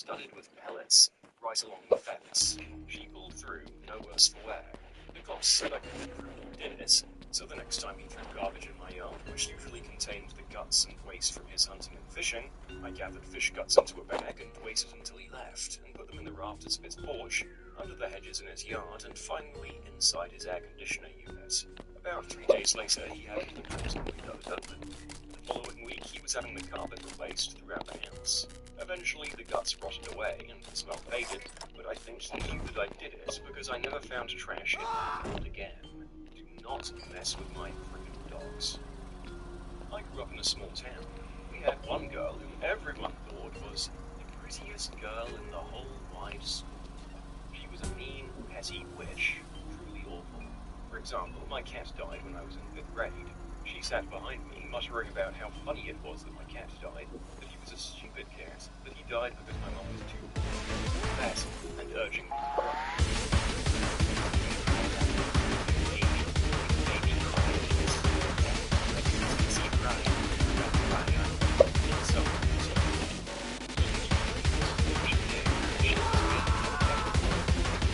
studded with pellets, right along the fence. She pulled through, no worse for wear. The cops said I couldn't prove who did it, so the next time he threw garbage in my yard, which usually contained the guts and waste from his hunting and fishing, I gathered fish guts into a bag and waited until he left, and put them in the rafters of his porch, under the hedges in his yard, and finally inside his air conditioner unit. About 3 days later, he had the closing windows open. The following week, he was having the carpet replaced throughout the house. Eventually, the guts rotted away and the smell faded, but I think he knew that I did it because I never found trash in the field again. Do not mess with my freaking dogs. I grew up in a small town. We had one girl whom everyone thought was the prettiest girl in the whole wide school. She was a mean, petty witch, truly awful. For example, my cat died when I was in 5th grade. She sat behind me, muttering about how funny it was that my cat died, that he was a stupid cat, that he died because my mom was too fat, and urging me to cry.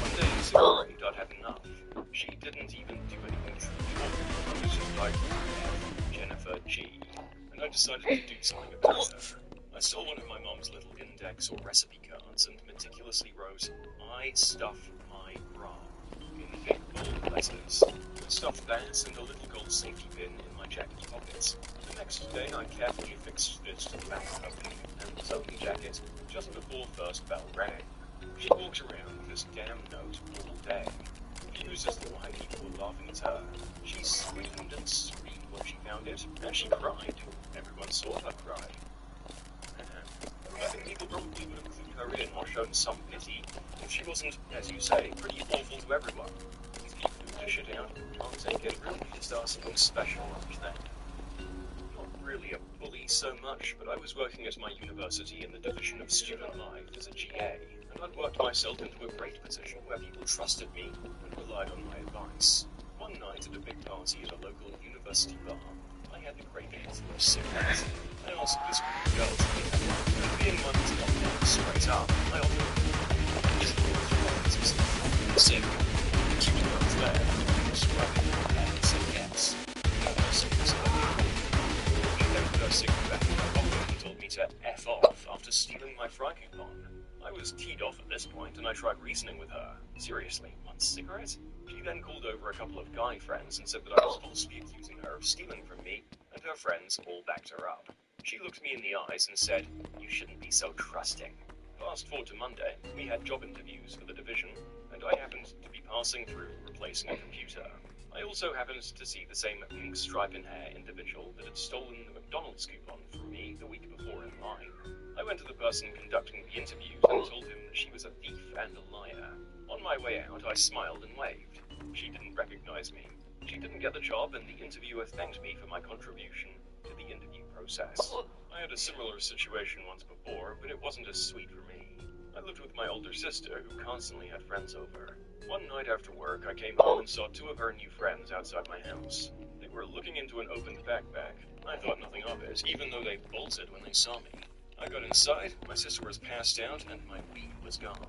One day, I'd had enough. She didn't even do anything truly awful. I was just like, Jennifer G. And I decided to do something about her. I stole one of my mom's little index or recipe cards and meticulously wrote, "I stuff my bra," in big bold letters. I stuffed that and a little gold safety pin in my jacket pockets. The next day I carefully fixed it to the back of her pink and soaking jacket just before first bell rang. She walked around with this damn note all day. Confused as to why people were laughing at her. She screamed and screamed when she found it, and she cried. Everyone saw her cry. I think people probably would have clued her in or shown some pity if she wasn't, as you say, pretty awful to everyone. These people who dish it out can't take it really to start something special like that. Not really a bully so much, but I was working at my university in the Division of Student Life as a GA, and I'd worked myself into a great position where people trusted me and relied on my advice. One night at a big party at a local university bar, I had the cravings for a cigarette. I asked this group of girls if they had one, and being one to knock down straight up, I offered sick. The cute girls there, describing her and said yes. Her cigarettes she then put her cigarette back in her pocket and told me to F off after stealing my fry coupon. I was teed off at this point, and I tried reasoning with her. Seriously, one cigarette? She then called over a couple of guy friends and said that I was falsely accusing her of stealing from me, and her friends all backed her up. She looked me in the eyes and said, "You shouldn't be so trusting." Fast forward to Monday, we had job interviews for the division, and I happened to be passing through replacing a computer. I also happened to see the same pink stripe in hair individual that had stolen the McDonald's coupon from me the week before in line. I went to the person conducting the interviews and told him that she was a thief and a liar. On my way out, I smiled and waved. She didn't recognize me. She didn't get the job, and the interviewer thanked me for my contribution to the interview process. I had a similar situation once before, but it wasn't as sweet for me. I lived with my older sister, who constantly had friends over. One night after work, I came home and saw 2 of her new friends outside my house. They were looking into an opened backpack. I thought nothing of it, even though they bolted when they saw me. I got inside, my sister was passed out, and my weed was gone.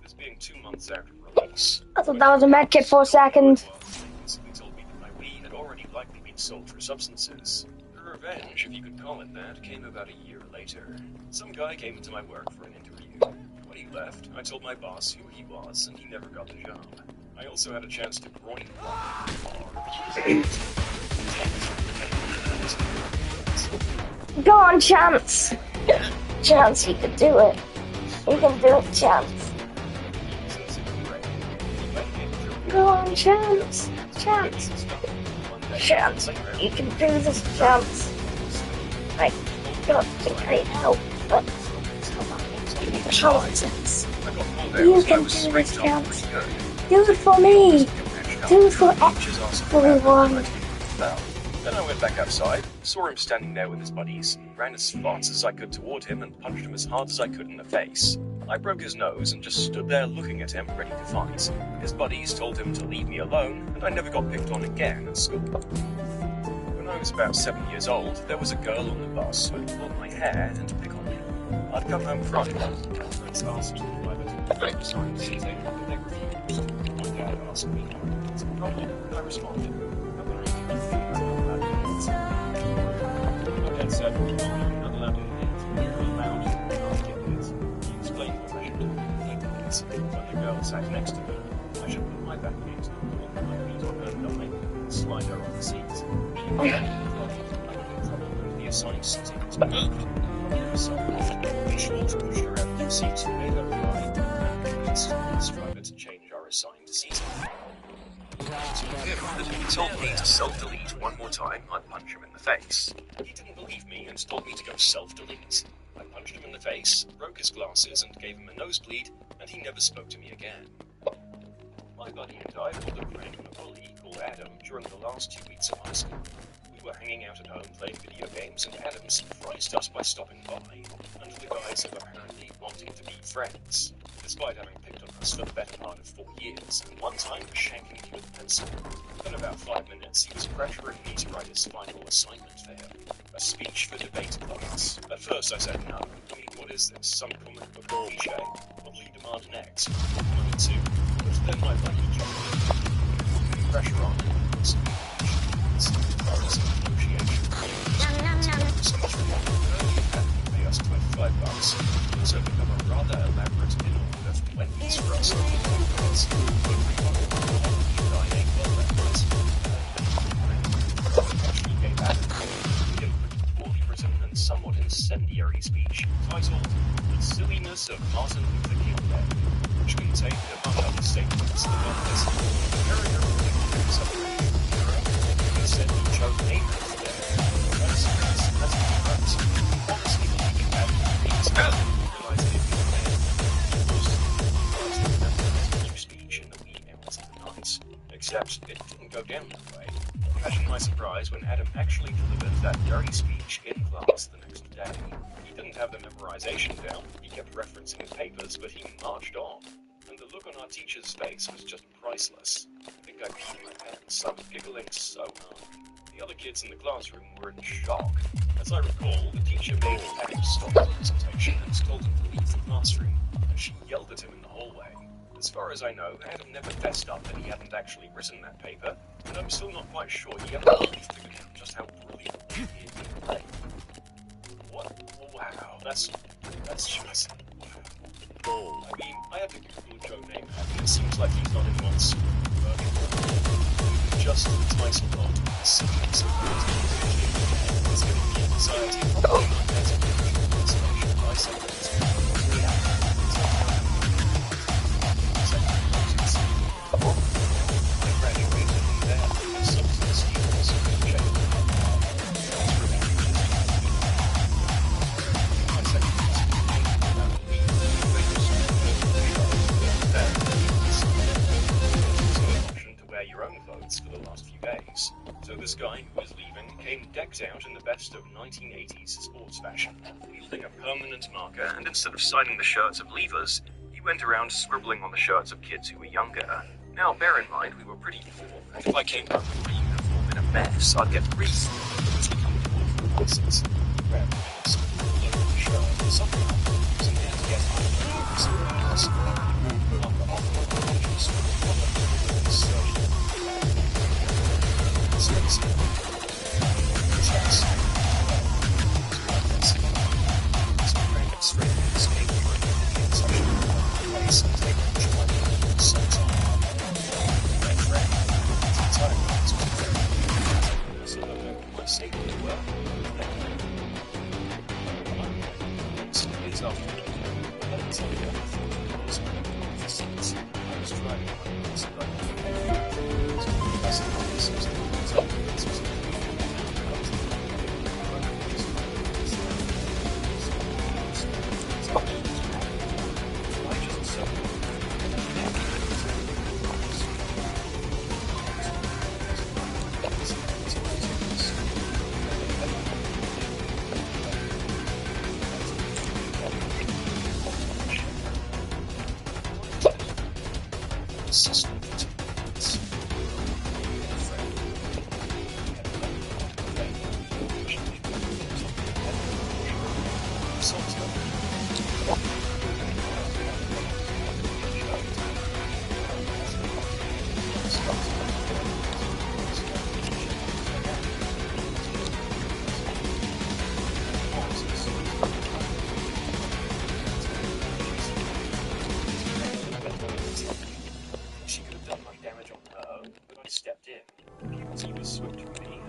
This being 2 months after release. I thought that was a med kit for a second. They told me that my weed had already likely been sold for substances. The revenge, if you could call it that, came about a year later. Some guy came into my work for an interview. When he left, I told my boss who he was, and he never got the job. I also had a chance to groin Go on, Chance! Chance, you can do it. You can do it, Chance. Go on, Chance. Chance. Chance, you can do this, Chance. I got to great help, but Chance. You can do this, Chance. Do it for me. Do it for everyone. Then I went back outside, saw him standing there with his buddies, ran as fast as I could toward him and punched him as hard as I could in the face. I broke his nose and just stood there looking at him, ready to fight. His buddies told him to leave me alone, and I never got picked on again at school. When I was about 7 years old, there was a girl on the bus who would pull my hair and pick on me. I'd come home Friday. Parents asked me whether to sign the season, and they refused. My dad asked me how it's a problem, and I responded, how can I make you feel about it? My dad said, oh, you're not allowed to hit. You're allowed to get hit. He explained the measure to kids. When the girl sat next to her, I should put my back against her, put my feet on her thigh, and slide her on the seat. She was the assigned seating was moved. So, in short, pushed her out of the seat, made her cry, and instructed to change our assigned seating. He told me to self-delete one more time, I'd punch him in the face. He didn't believe me and told me to go self-delete. I punched him in the face, broke his glasses, and gave him a nosebleed, and he never spoke to me again. My buddy and I pulled a prank on a bully called Adam during the last 2 weeks of high school. We were hanging out at home playing video games, and Adam surprised us by stopping by, under the guise of apparently wanting to be friends, despite having picked on us for the better part of 4 years, and one time shanking me with a pencil. Within about 5 minutes, he was pressuring me to write his final assignment for him, a speech for debate class. At first I said no. I mean, what is this, some comic book cliche? Probably demand an X, money too. But then my buddy jumped in, pressure on him, pay us $25. Also become a rather elaborate dinner of 20s for us. Actually gave Adam a poorly written and somewhat incendiary speech titled The Silliness of Martin Luther King Day, which contained, among other statements, the one that he said he chose name of the day. That's honestly believing that he's realizing it was a new speech in the wee hours of the night. Except it didn't go down that way. Imagine my surprise when Adam actually delivered that dirty speech in class the next day. He didn't have the memorization down, he kept referencing his papers, but he marched on. And the look on our teacher's face was just priceless. I think I peed my pants. I was giggling so hard. The other kids in the classroom were in shock. As I recall, the teacher made Adam stop the presentation and told him to leave the classroom, and she yelled at him in the hallway. As far as I know, Adam never fessed up that he hadn't actually written that paper, and I'm still not quite sure he ever really figured out just how brilliant he is in play. What? Wow, that's just... I mean, I have to Google Joe name, and it seems like he's not in once. Just the title of the subjects of it's going to be in society, probably not better than inspiration by someone. I graduated in there with substance use your own clothes for the last few days. So this guy who was leaving came decked out in the best of 1980s sports fashion, wielding a permanent marker, and instead of signing the shirts of leavers, he went around scribbling on the shirts of kids who were younger. Now bear in mind, we were pretty poor, and if I came home with a uniform in a mess, I'd get briefed. It was comfortable for the license. Grabbed a shirt or something, using it to get out of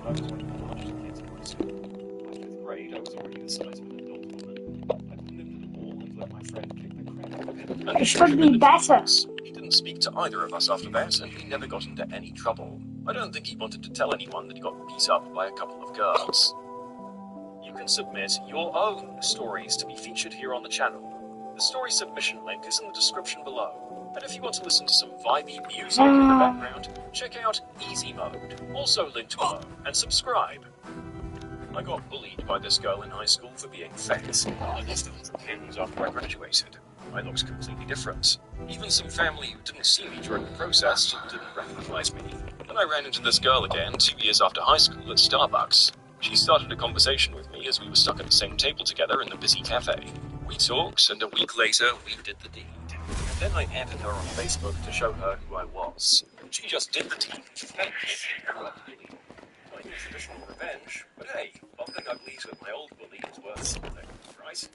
I was one of the largest kids in my school. By 5th grade, I was already the size of an adult woman. I put him to the wall and let my friend kick the crap out of him. It should be better. He didn't speak to either of us after that, and we never got into any trouble. I don't think he wanted to tell anyone that he got beat up by a couple of girls. You can submit your own stories to be featured here on the channel. The story submission link is in the description below. And if you want to listen to some vibey music in the background, check out Easy Mode, also linked below, and subscribe. I got bullied by this girl in high school for being fat. I lost 100 pounds after I graduated. I looked completely different. Even some family who didn't see me during the process didn't recognize me. Then I ran into this girl again 2 years after high school at Starbucks. She started a conversation with me as we were stuck at the same table together in the busy cafe. We talked, and a week later, we did the deed. Then I added her on Facebook to show her who I was. She just did the deed. I knew traditional revenge, but hey, bumping uglies with my old bully is worth something, right?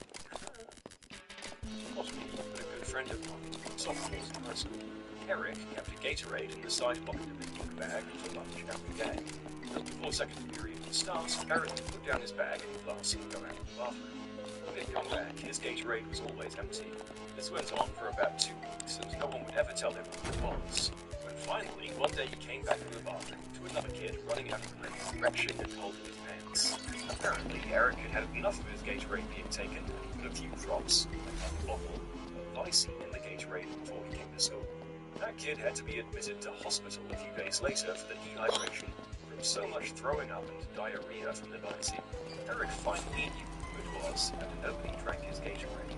Not me, but a good friend of mine, sophomores in high school. Eric kept a Gatorade in the side pocket of his book bag for lunch every day. Just before second period would start, Eric would put down his bag in the glass and go out to the bathroom. When he'd come back, his Gatorade was always empty. This went on for about 2 weeks, and no one would ever tell him what it was. When finally, one day he came back to the bathroom to another kid running out of the room, retching and holding his pants. Apparently, Eric had had enough of his Gatorade being taken, and he put a few drops, a bottle of icy in the Gatorade before he came to school. That kid had to be admitted to hospital a few days later for the dehydration from so much throwing up and diarrhea from the icy. Eric finally knew who it was, and nobody drank his Gatorade.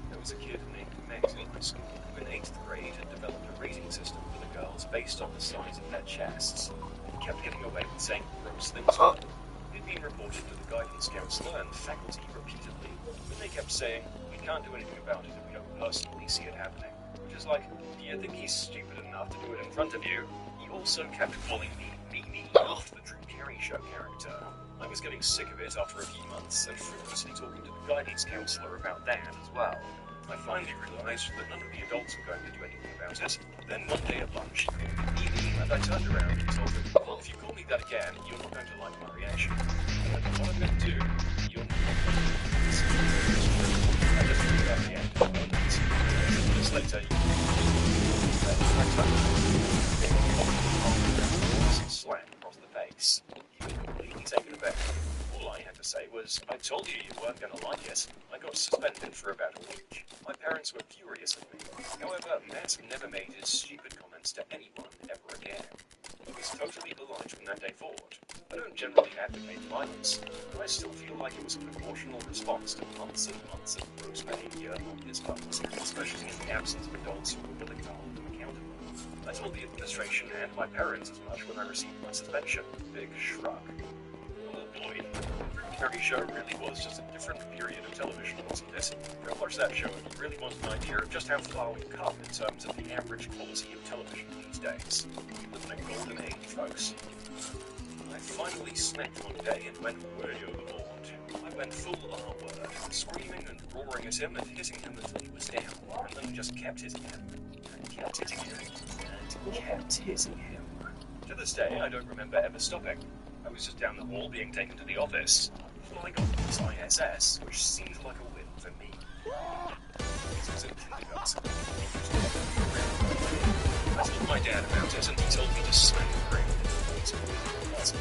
There was a kid named Max in high school who in 8th grade had developed a rating system for the girls based on the size of their chests. He kept getting away with saying gross things to them. He'd been reported to the guidance counselor and faculty repeatedly, but they kept saying, "We can't do anything about it if we don't personally see it happening." Which is like, do you think he's stupid enough to do it in front of you? He also kept calling me Mimi after the Drew Carey Show character. I was getting sick of it after a few months, and fruitlessly talking to the guidance counselor about that as well. I finally realized that none of the adults were going to do anything about it. Then one day at lunch, he called me Mimi, and I turned around and told him, "Well, if you call me that again, you're not going to like my reaction. And what I'm going to do, you're not going to like it." I just threw it out the end of the moment. Just later, I turned around and slammed across the face. He was completely taken aback. All I had to say was, "I told you you weren't going to like it." I got suspended for about a week. My parents were furious at me. However, Matt never made his stupid comments to anyone ever again. He was totally polite from that day forward. I don't generally advocate violence, but I still feel like it was a proportional response to months and months of gross behavior on his part, especially in the absence of adults who were willing to hold him accountable. I told the administration and my parents as much when I received my suspension. Big shrug. Oh boy, the Carey Show really was just a different period of television, wasn't it? Go watch that show if you really want an idea of just how far we've come in terms of the average quality of television these days. We live in a golden age, folks. I finally snapped one day and went way overboard. I went full R-word, screaming and roaring at him and hitting him until he was down, and then just kept hitting him, and kept hitting him, and kept hitting him. To this day, I don't remember ever stopping. I was just down the hall being taken to the office, flying off this ISS, which seemed like a win for me. This was in kindergarten. I told my dad about it, and he told me to smack the ground in the face. I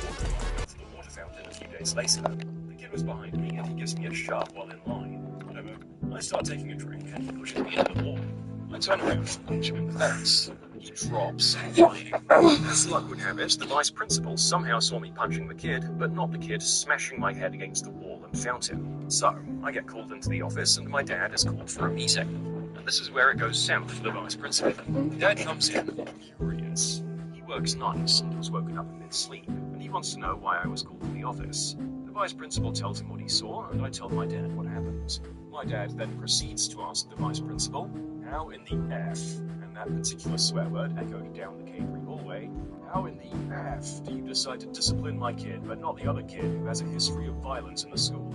walked along to the water fountain a few days later. The kid was behind me, and he gives me a shove while in line. Whatever. I start taking a drink, and he pushes me into the wall. I turn around and punch him in the face. He drops, flying. As luck would have it, the vice principal somehow saw me punching the kid, but not the kid smashing my head against the wall and found him. So, I get called into the office, and my dad is called for a meeting. And this is where it goes south for the vice principal. Dad comes in, furious. He works nights and was woken up in mid-sleep, and he wants to know why I was called to the office. The vice principal tells him what he saw, and I tell my dad what happened. My dad then proceeds to ask the vice principal, "How in the F?" And that particular swear word echoed down the catering hallway. "How in the F do you decide to discipline my kid, but not the other kid who has a history of violence in the school?"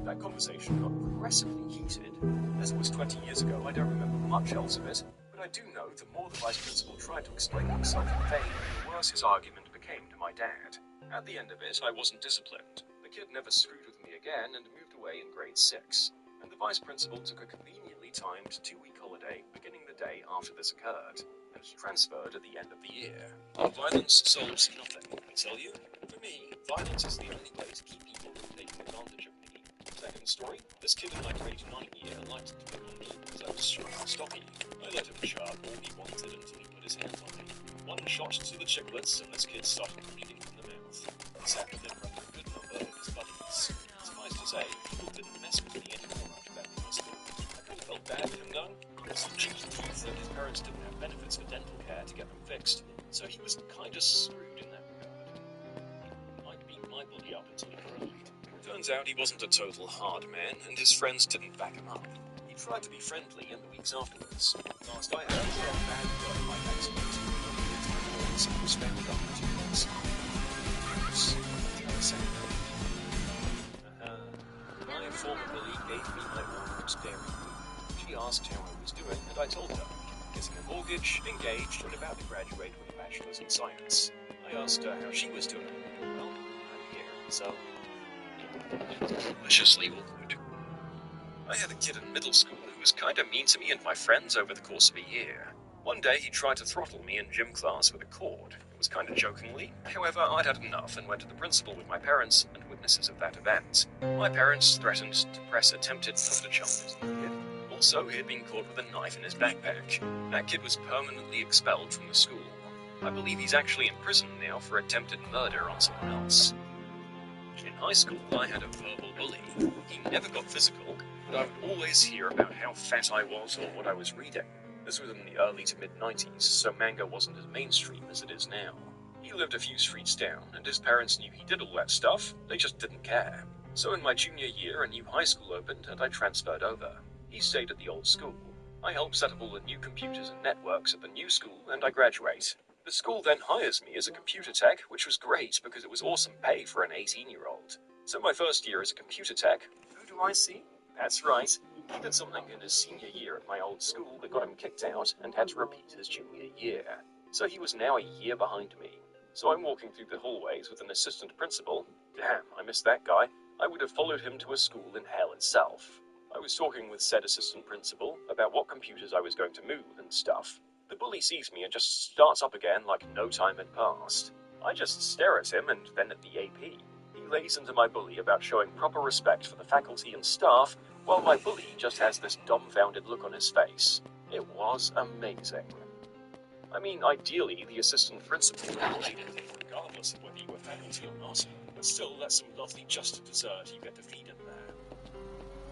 That conversation got progressively heated. As it was 20 years ago, I don't remember much else of it, but I do know the more the vice principal tried to explain himself in vain, the worse his argument became. came to my dad. At the end of it, I wasn't disciplined. The kid never screwed with me again and moved away in grade 6. And the vice principal took a conveniently timed 2-week holiday beginning the day after this occurred, and transferred at the end of the year. Violence solves nothing, I tell you. For me, violence is the only way to keep people from taking advantage of me. Second story, this kid in my grade 9 year liked to pick on me because I was short and stocky. I let him charge all he wanted until he put his hands on me. One shot to the chicklets and this kid started bleeding from the mouth. He sat within a good number of his buddies. Suffice to say, people didn't mess with me anymore after that in school. I kind of felt bad for him though. He had some cheeky teeth and his parents didn't have benefits for dental care to get them fixed, so he was kind of screwed in that regard. I'd beat my bully up until he cried. Turns out he wasn't a total hard man, and his friends didn't back him up. He tried to be friendly in the weeks afterwards. Last I heard, he had a bad gun in my accident. He was found after 2 months. My former bully gave me my orphan's dairy. She asked how I was doing, and I told her. Getting a mortgage, engaged, and about to graduate with a bachelor's in science. I asked her how she was doing. Well, I'm here, so... Deliciously awkward. I had a kid in middle school who was kinda mean to me and my friends over the course of a year. One day he tried to throttle me in gym class with a cord. It was kinda jokingly. However, I'd had enough and went to the principal with my parents and witnesses of that event. My parents threatened to press attempted murder charges on the kid. Also, he had been caught with a knife in his backpack. That kid was permanently expelled from the school. I believe he's actually in prison now for attempted murder on someone else. In high school, I had a verbal bully. He never got physical, but I would always hear about how fat I was or what I was reading. This was in the early to mid-90s, so manga wasn't as mainstream as it is now. He lived a few streets down, and his parents knew he did all that stuff, they just didn't care. So in my junior year, a new high school opened, and I transferred over. He stayed at the old school. I helped set up all the new computers and networks at the new school, and I graduate. The school then hires me as a computer tech, which was great because it was awesome pay for an 18-year-old. So my first year as a computer tech, who do I see? That's right. He did something in his senior year at my old school that got him kicked out and had to repeat his junior year. So he was now a year behind me. So I'm walking through the hallways with an assistant principal. Damn, I missed that guy. I would have followed him to a school in hell itself. I was talking with said assistant principal about what computers I was going to move and stuff. The bully sees me and just starts up again like no time had passed. I just stare at him and then at the AP. He lays into my bully about showing proper respect for the faculty and staff, while my bully just has this dumbfounded look on his face. It was amazing. I mean, ideally, the assistant principal would have played it regardless of whether you were faculty or not, but still, that's some lovely just dessert you get to feed him there.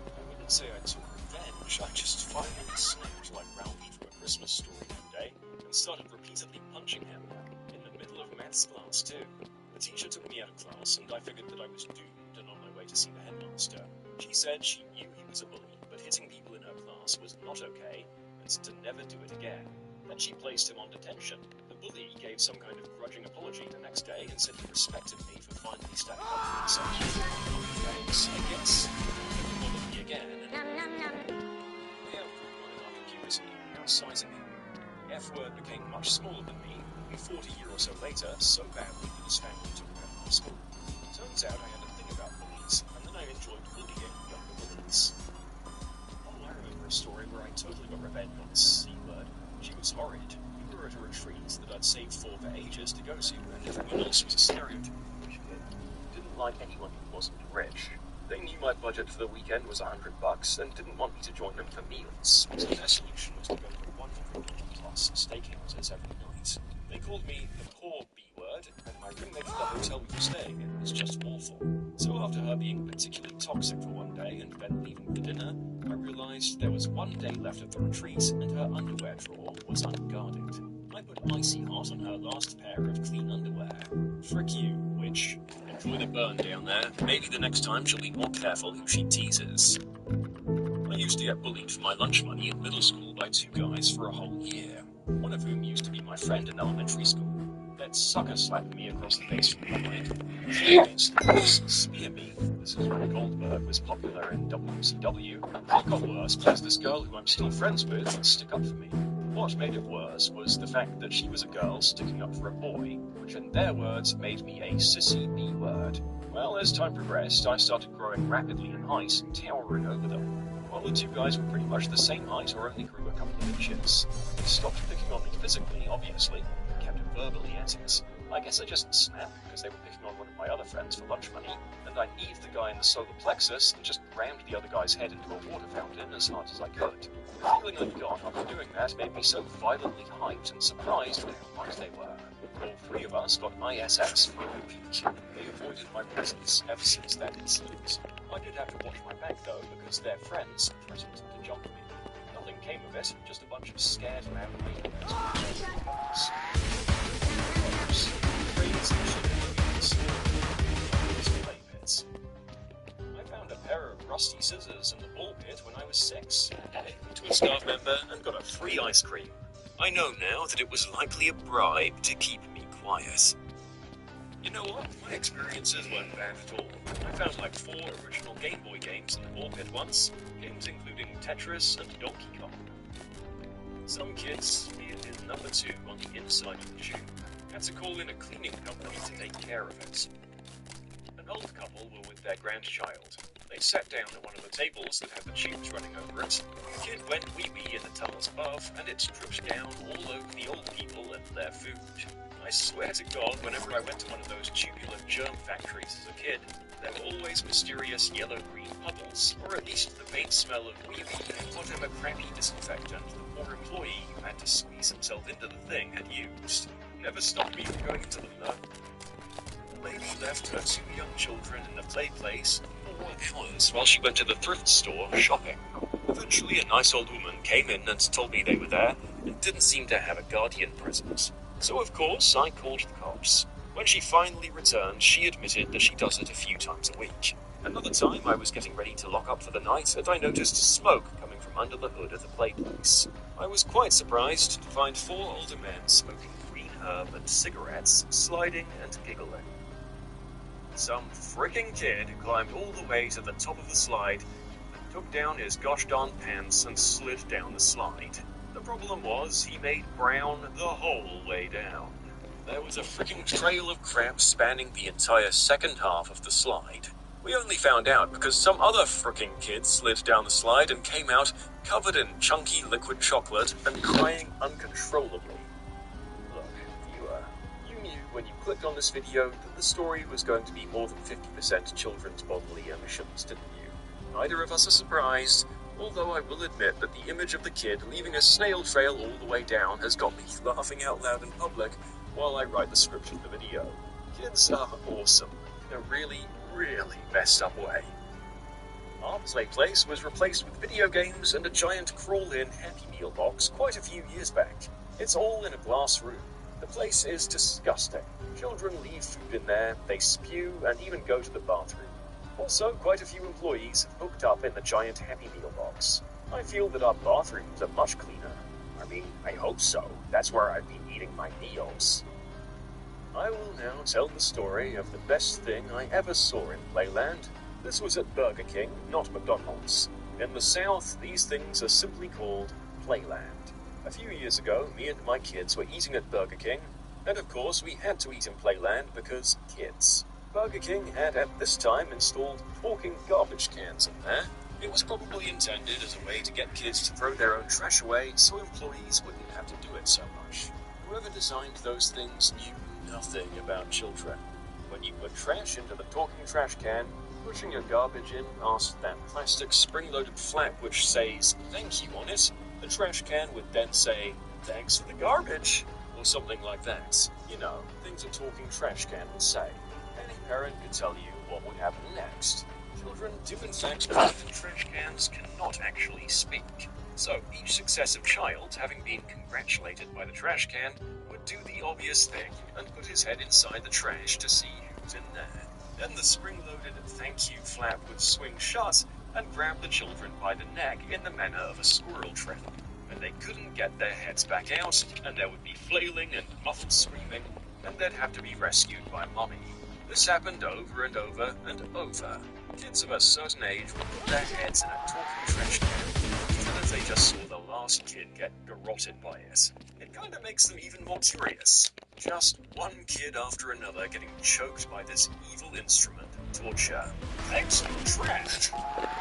I wouldn't say I took revenge, I just finally snapped like Ralphie from A Christmas Story one day, and started repeatedly punching him, in the middle of maths class too. The teacher took me out of class, and I figured that I was doomed and on my way to see the headmaster. She said she knew he was a bully, but hitting people in her class was not okay, and to never do it again. Then she placed him on detention. The bully gave some kind of grudging apology the next day and said he respected me for finally standing up for myself. Thanks, I guess. Never bothered me again, and I outgrew my enough accuracy and outsizing him. The F word became much smaller than me, and 40 years or so later, so badly that his family took him out of school. Turns out I had a thing about bullies, and then I enjoyed bullying younger bullies. Oh, I remember a story where I totally got revenge on the C word. She was horrid. We were at a retreat that I'd saved for ages to go to, and everyone else was a stereotypical rich kid. Didn't like anyone who wasn't rich. They knew my budget for the weekend was $100 and didn't want me to join them for meals. So their solution was to go for $100 plus steakhouses every night. They called me the poor B word, and my roommate for the hotel we were staying in was just awful. So after her being particularly toxic for one day and then leaving for dinner, I realized there was one day left of the retreat and her underwear drawer was unguarded. I put icy hot on her last pair of clean underwear. Frick you, witch. Enjoy the burn down there. Maybe the next time she'll be more careful who she teases. I used to get bullied for my lunch money in middle school by 2 guys for a whole year. One of whom used to be my friend in elementary school. That sucker slapped me across the face from behind. Spear me. This is when Goldberg was popular in WCW. It got worse because this girl who I'm still friends with would stick up for me. What made it worse was the fact that she was a girl sticking up for a boy, which in their words made me a sissy B-word. Well, as time progressed, I started growing rapidly in height and towering over them. While the two guys were pretty much the same height or only grew a couple of inches. They stopped picking on me physically, obviously, but kept verbally at it. I guess I just snapped because they were picking on one of my other friends for lunch money, and I kneed the guy in the solar plexus and just rammed the other guy's head into a water fountain as hard as I could. The feeling I got after doing that made me so violently hyped and surprised at how right they were. All three of us got ISX for a week. They avoided my presence ever since that incident. I did have to watch my back though, because their friends threatened to jump me. Nothing came of it, just a bunch of scared loud neighbors. I found a pair of rusty scissors in the ball pit when I was 6. I gave them to a staff member and got a free ice cream. I know now that it was likely a bribe to keep me quiet. You know what? My experiences weren't bad at all. I found like 4 original Game Boy games in the ball pit once, games including Tetris and Donkey Kong. Some kids hid in number 2 on the inside of the tube. Had to call in a cleaning company to take care of it. An old couple were with their grandchild. They sat down at one of the tables that had the tubes running over it. The kid went wee-wee in the tunnels above, and it dripped down all over the old people and their food. I swear to God, whenever I went to one of those tubular germ factories as a kid, there were always mysterious yellow-green puddles, or at least the faint smell of wee-wee and whatever crappy disinfectant the poor employee who had to squeeze himself into the thing had used. Never stopped me from going into them, though. The lady left her 2 young children in the play place for hours while she went to the thrift store shopping. Eventually, a nice old woman came in and told me they were there and didn't seem to have a guardian present. So, of course, I called the cops. When she finally returned, she admitted that she does it a few times a week. Another time, I was getting ready to lock up for the night, and I noticed smoke coming from under the hood of the play place. I was quite surprised to find 4 older men smoking green herb and cigarettes, sliding and giggling. Some frickin' kid climbed all the way to the top of the slide and took down his gosh darn pants and slid down the slide. The problem was, he made brown the whole way down. There was a frickin' trail of crap spanning the entire second half of the slide. We only found out because some other frickin' kid slid down the slide and came out covered in chunky liquid chocolate and crying uncontrollably. Look, viewer, you knew when you clicked on this video that the story was going to be more than 50% children's bodily emissions, didn't you? Neither of us are surprised, although I will admit that the image of the kid leaving a snail trail all the way down has got me laughing out loud in public while I write the script of the video. Kids are awesome in a really, really messed up way. Our play place was replaced with video games and a giant crawl-in Happy Meal box quite a few years back. It's all in a glass room. The place is disgusting. Children leave food in there, they spew, and even go to the bathroom. Also, quite a few employees have hooked up in the giant Happy Meal box. I feel that our bathrooms are much cleaner. I mean, I hope so. That's where I've been eating my meals. I will now tell the story of the best thing I ever saw in Playland. This was at Burger King, not McDonald's. In the South, these things are simply called Playland. A few years ago, me and my kids were eating at Burger King, and of course we had to eat in Playland because kids. Burger King had at this time installed talking garbage cans in there. It was probably intended as a way to get kids to throw their own trash away so employees wouldn't have to do it so much. Whoever designed those things knew nothing about children. When you put trash into the talking trash can, pushing your garbage in past that plastic spring-loaded flap which says, "Thank you" on it, the trash can would then say, "Thanks for the garbage," or something like that. You know, things a talking trash can would say. Any parent could tell you what would happen next. Children do in fact believe that trash cans cannot actually speak. So each successive child, having been congratulated by the trash can, would do the obvious thing and put his head inside the trash to see who's in there. Then the spring-loaded "thank you" flap would swing shut and grab the children by the neck in the manner of a squirrel trap. And they couldn't get their heads back out, and there would be flailing and muffled screaming, and they'd have to be rescued by mommy. This happened over and over and over. Kids of a certain age would put their heads in a talking trash can, even if they just saw the last kid get garroted by it. It kind of makes them even more curious. Just one kid after another getting choked by this evil instrument of torture. Thanks for trash.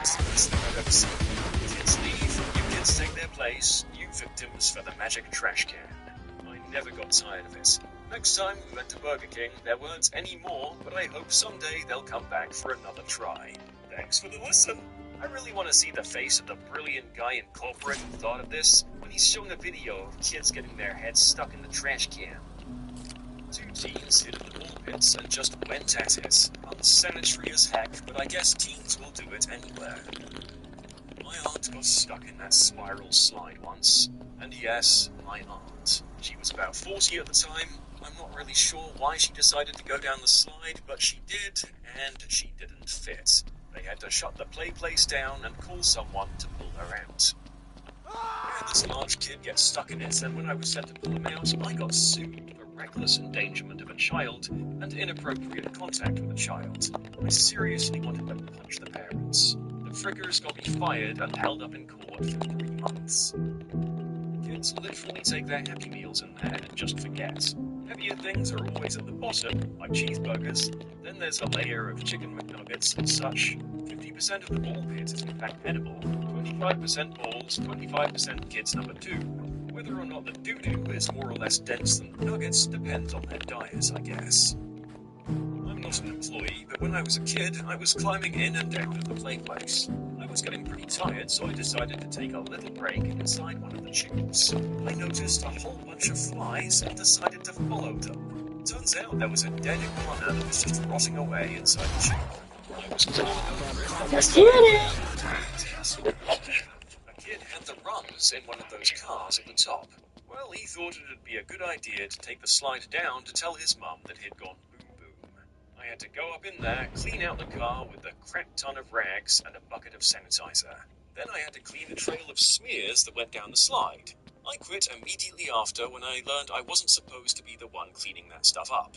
It's the best thing I've ever seen. Kids leave, new kids take their place, new victims for the magic trash can. I never got tired of it. Next time we went to Burger King, there weren't any more, but I hope someday they'll come back for another try. Thanks for the listen. I really want to see the face of the brilliant guy in corporate who thought of this when he's showing a video of kids getting their heads stuck in the trash can. Two teens hid in the ball pits and just went at it. Unsanitary as heck, but I guess teens will do it anywhere. My aunt got stuck in that spiral slide once. And yes, my aunt. She was about 40 at the time. I'm not really sure why she decided to go down the slide, but she did, and she didn't fit. They had to shut the play place down and call someone to pull her out. I had this large kid get stuck in it, and when I was sent to pull him out, I got sued for reckless endangerment of a child and inappropriate contact with a child. I seriously wanted to punch the parents. The frickers got me fired and held up in court for 3 months. Kids literally take their Happy Meals in there and just forget. Heavier things are always at the bottom, like cheeseburgers. Then there's a layer of chicken McNuggets and such. 50% of the ball pit is in fact edible. 25% balls, 25% kids number 2. Whether or not the doo-doo is more or less dense than the nuggets depends on their diet, I guess. I'm not an employee, but when I was a kid, I was climbing in and out of the play place. I was getting pretty tired, so I decided to take a little break inside one of the tubes. I noticed a whole bunch of flies and decided to follow them. Turns out there was a dead iguana that was just rotting away inside the tube. I was climbing over it. Just did it. A kid had the runs in one of those cars at the top. Well, he thought it'd be a good idea to take the slide down to tell his mum that he'd gone boom. I had to go up in there, clean out the car with a crap ton of rags and a bucket of sanitizer. Then I had to clean a trail of smears that went down the slide. I quit immediately after when I learned I wasn't supposed to be the one cleaning that stuff up.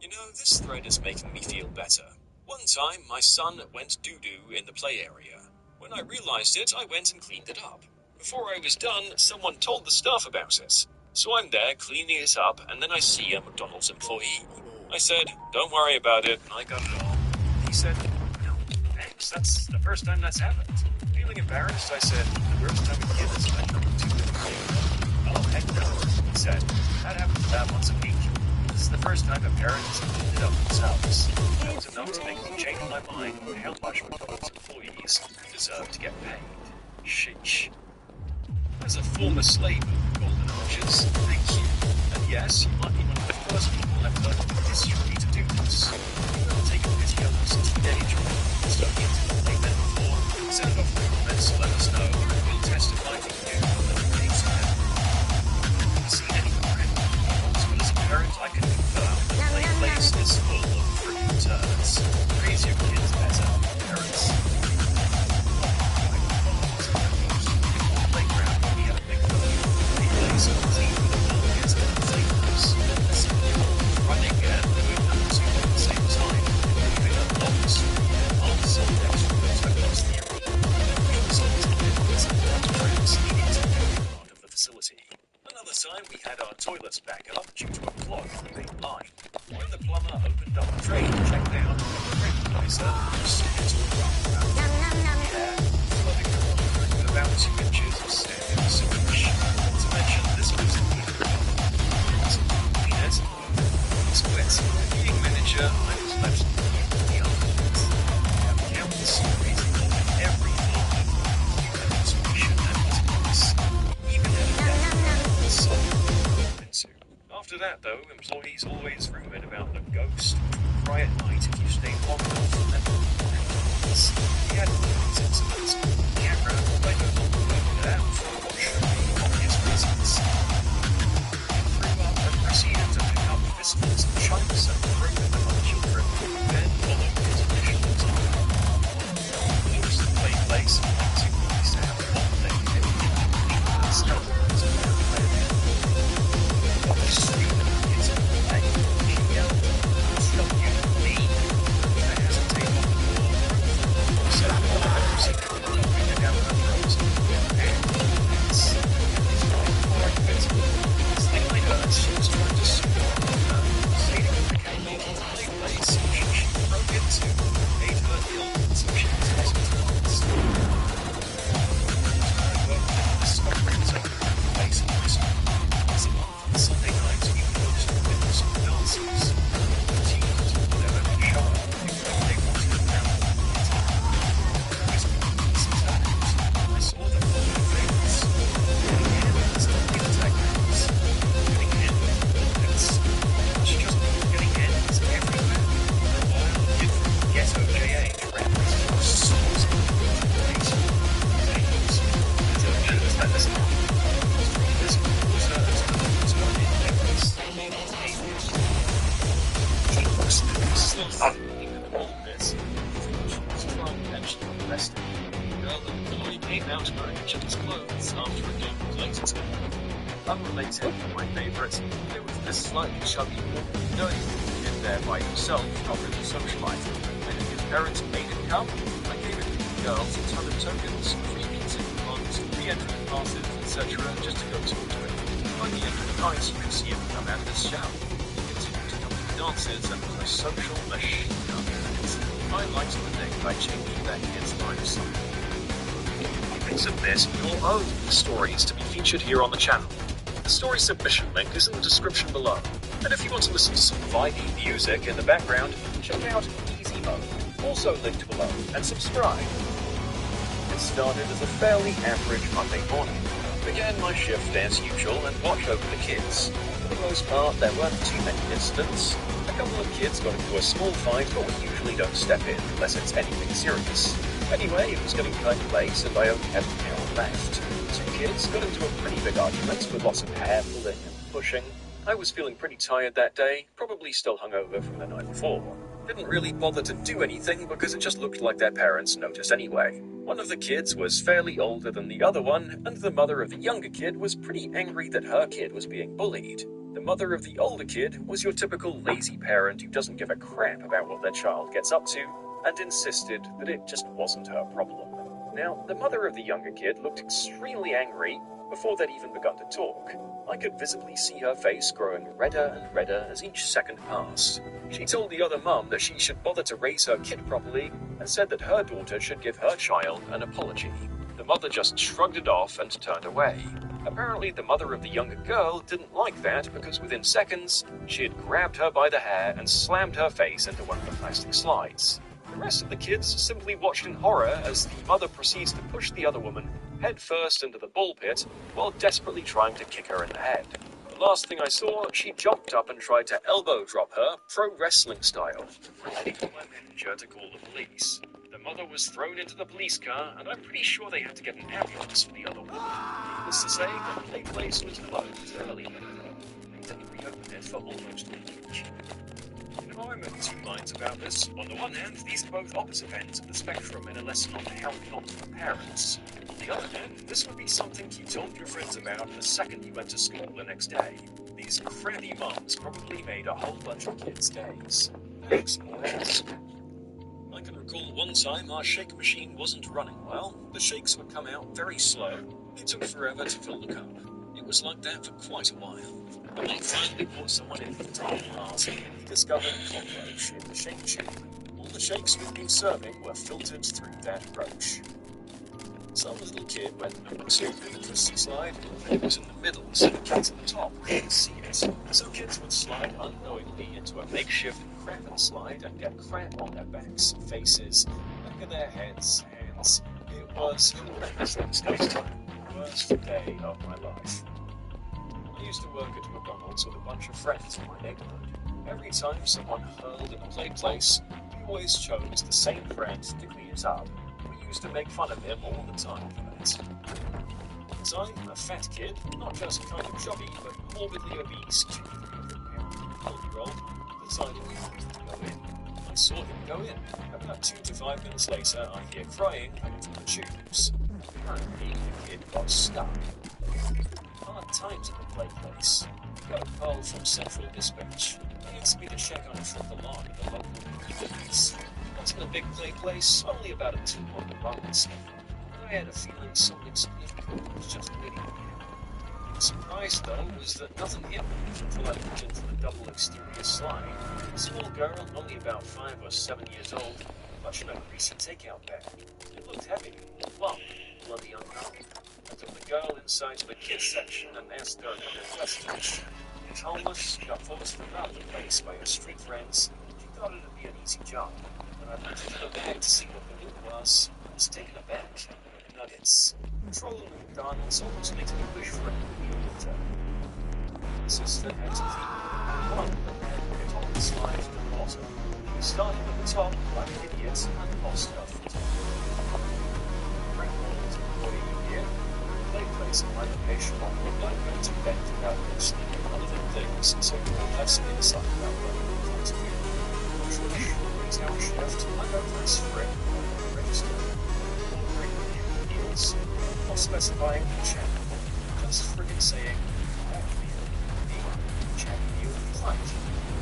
You know, this thread is making me feel better. One time, my son went doo-doo in the play area. When I realized it, I went and cleaned it up. Before I was done, someone told the staff about it. So I'm there cleaning it up, and then I see a McDonald's employee. I said, "Don't worry about it, I got it all." He said, "No, thanks, that's the first time that's happened." Feeling embarrassed, I said, "The first time a kid has been number 2 in the play." "Oh, heck no," he said. "That happens about once a week. This is the first time a parent has cleaned it up themselves." That was enough to make me change my mind on how much McDonald's employees deserve to get paid. Sheesh. As a former slave of the Golden Arches, thank you. And yes, you might be one of the first people I've heard in history to do this. You will take a pity on this teenage custodians who played them before. Send off the comments, let us know, and we'll testify to you that it makes you happy. I haven't seen any crime. But as a parent, I can confirm that the play place is full of freaking turds. Raise your kids better, parents. Another time we had our toilets back up due to a clog in the main line. When the plumber opened up the drain to check down, the randomizer slipped to a roundabout. Yeah, flooding the water with about 2 inches of standing sewage. Not to mention, this was in the clean it, it's wet. Being manager, I was left to clean the afterwards. We have countless stories involving every form of human expression and business. Even at a After that, though, employees always rumored about the ghost which would cry at night if you stayed long enough and then we had these incidents. The camera, they no longer worked there for obvious reasons. It threw up and proceeded to pick up fistfuls of chunks and throw them at other children, then followed his initial attack. It was the play place, and two weeks to have a holiday, and snow. his clothes after a game was later today. Unrelated to my favourite, there was this slightly chubby, dirty kid there by himself, not really socialising. And if his parents made him come, I gave it to the girls a ton of tokens, free pizza coupons, re-entry passes, etc., just to go talk to him. By the end of the night, you could see him come out of his shower. He continued to come to dances and was a social machine gun. I liked the thing by changing that kid's life. You can submit your own stories to be featured here on the channel. The story submission link is in the description below. And if you want to listen to some vibey music in the background, check out Easy Mode, also linked below, and subscribe. It started as a fairly average Monday morning. Began my shift as usual and watched over the kids. For the most part, there weren't too many incidents. A couple of kids got into a small fight, but we usually don't step in unless it's anything serious. Anyway, it was getting kind of late, and I only had an hour left. Two kids got into a pretty big argument with lots of hair pulling and pushing. I was feeling pretty tired that day, probably still hungover from the night before. Didn't really bother to do anything because it just looked like their parents noticed anyway. One of the kids was fairly older than the other one, and the mother of the younger kid was pretty angry that her kid was being bullied. The mother of the older kid was your typical lazy parent who doesn't give a crap about what their child gets up to, and insisted that it just wasn't her problem. Now, the mother of the younger kid looked extremely angry before they'd even begun to talk. I could visibly see her face growing redder and redder as each second passed. She told the other mum that she should bother to raise her kid properly and said that her daughter should give her child an apology. The mother just shrugged it off and turned away. Apparently, the mother of the younger girl didn't like that because within seconds, she had grabbed her by the hair and slammed her face into one of the plastic slides. The rest of the kids simply watched in horror as the mother proceeds to push the other woman head first into the ball pit while desperately trying to kick her in the head. The last thing I saw, she jumped up and tried to elbow drop her, pro wrestling style. I needed my manager to call the police. The mother was thrown into the police car, and I'm pretty sure they had to get an ambulance for the other woman. Needless to say, the play place was closed early that day. They didn't reopen it for almost a week. Now I'm in two minds about this. On the one hand, these are both opposite ends of the spectrum in a lesson on how not to be parents. On the other hand, this would be something you told your friends about the second you went to school the next day. These crabby mums probably made a whole bunch of kids' days. Thanks, boys. I can recall one time our shake machine wasn't running well. The shakes would come out very slow. It took forever to fill the cup. It was like that for quite a while. When I finally brought someone in from time past, he discovered a cockroach in the shake tube. All the shakes we'd been serving were filtered through that roach. Some little kid went number 2 through the twisty slide, and it was in the middle, so the kids at the top couldn't see it. So kids would slide unknowingly into a makeshift crap and slide and get crap on their backs, faces, back of their heads, hands. It was horrendously disgusting. The worst day of my life. I used to work at McDonald's with a bunch of friends in my neighborhood. Every time someone hurled in a play place, we always chose the same friend to clean it up. We used to make fun of him all the time for that. So I'm a fat kid, not just kind of chubby, but morbidly obese, 12-year-old, decided he wanted to go in. I saw him go in. About 2 to 5 minutes later, I hear crying coming from the tubes. Apparently, the kid got stuck. Hard times at the play place. Got a call from Central Dispatch. He asked me to check on a triple line at the local police. Wasn't a big play place, only about a 2-block run and stuff. I had a feeling something significant was just waiting for me. The surprise, though, was that nothing hit me until I looked into the double exterior slide. A small girl, only about 5 or 7 years old, clutching a greasy takeout bag. It looked heavy, plump, bloody unknown. I took the girl inside to the kids section and asked her a couple of questions. She's homeless, got forced out of the place by her street friends. She thought it'd be an easy job. When I looked into the bag to see what the loot was, I was taken aback. Nuggets. Controlling the McDonald's almost makes me wish for a new water. My sister had to feed one and get on the slide to the bottom. We started at the top like idiots and lost our footing. Play place in my location on the not going to bed without mentioning other than things, so you will have some insight about what we're going to do. Trish, brings our shift, I go for a script, register, ordering new meals, not specifying the channel, just friggin' saying, checking you flight.